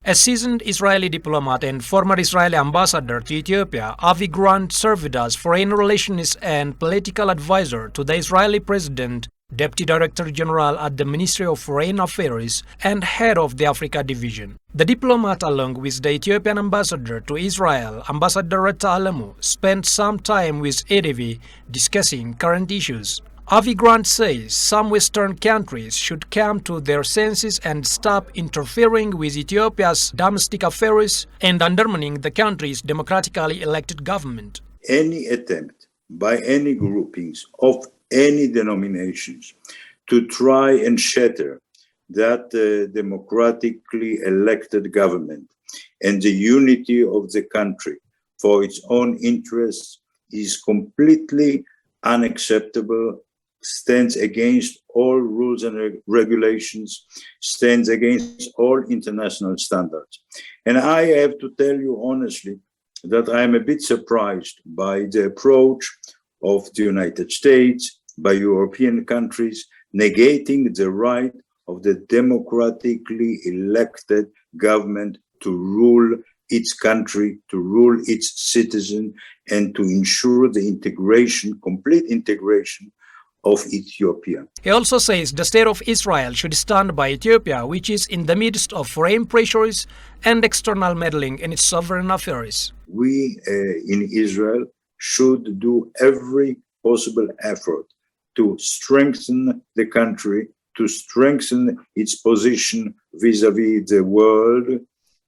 A seasoned Israeli diplomat and former Israeli ambassador to Ethiopia, Avi Grant served as foreign relations and political advisor to the Israeli president, Deputy Director General at the Ministry of Foreign Affairs, and head of the Africa Division. The diplomat, along with the Ethiopian ambassador to Israel, Ambassador Reta Alemu, spent some time with Edevi discussing current issues. Avi Grant says some Western countries should come to their senses and stop interfering with Ethiopia's domestic affairs and undermining the country's democratically elected government. Any attempt by any groupings of any denominations to try and shatter that democratically elected government and the unity of the country for its own interests is completely unacceptable, stands against all rules and regulations, stands against all international standards. And I have to tell you honestly that I am a bit surprised by the approach of the United States, by European countries, negating the right of the democratically elected government to rule its country, to rule its citizens, and to ensure the integration, complete integration of Ethiopia. He also says the state of Israel should stand by Ethiopia, which is in the midst of foreign pressures and external meddling in its sovereign affairs. We in Israel should do every possible effort to strengthen the country, to strengthen its position vis-à-vis the world,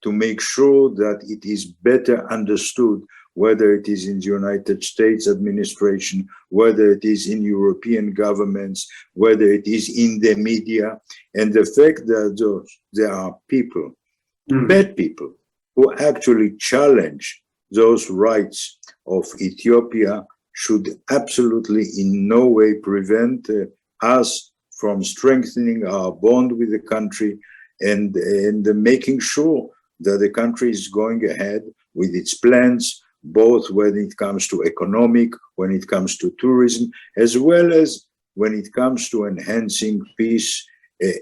to make sure that it is better understood, whether it is in the United States administration, whether it is in European governments, whether it is in the media, and the fact that there are people, bad people, who actually challenge those rights of Ethiopia should absolutely in no way prevent us from strengthening our bond with the country and making sure that the country is going ahead with its plans, both when it comes to economic, when it comes to tourism, as well as when it comes to enhancing peace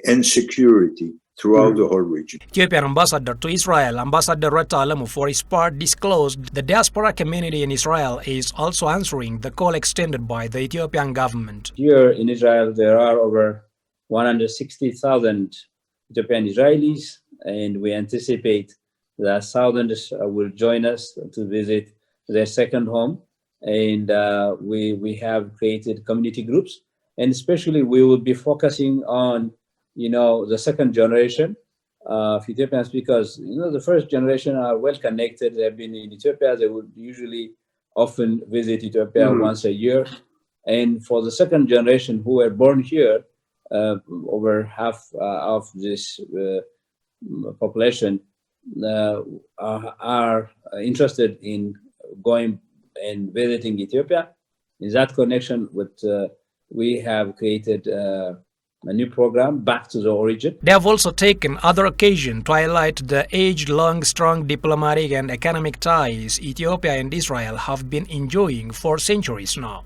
and security throughout the whole region. Ethiopian ambassador to Israel, Ambassador Reta Alemu, for his part, disclosed the diaspora community in Israel is also answering the call extended by the Ethiopian government. Here in Israel, there are over 160,000 Ethiopian Israelis, and we anticipate that thousands will join us to visit their second home. And we have created community groups, and especially we will be focusing on the second generation of Ethiopians, because the first generation are well connected. They have been in Ethiopia. They would usually often visit Ethiopia once a year. And for the second generation who were born here, over half of this population are interested in going and visiting Ethiopia. In that connection, we have created a new program, Back to the Origin. They have also taken other occasions to highlight the age-long strong diplomatic and economic ties Ethiopia and Israel have been enjoying for centuries now.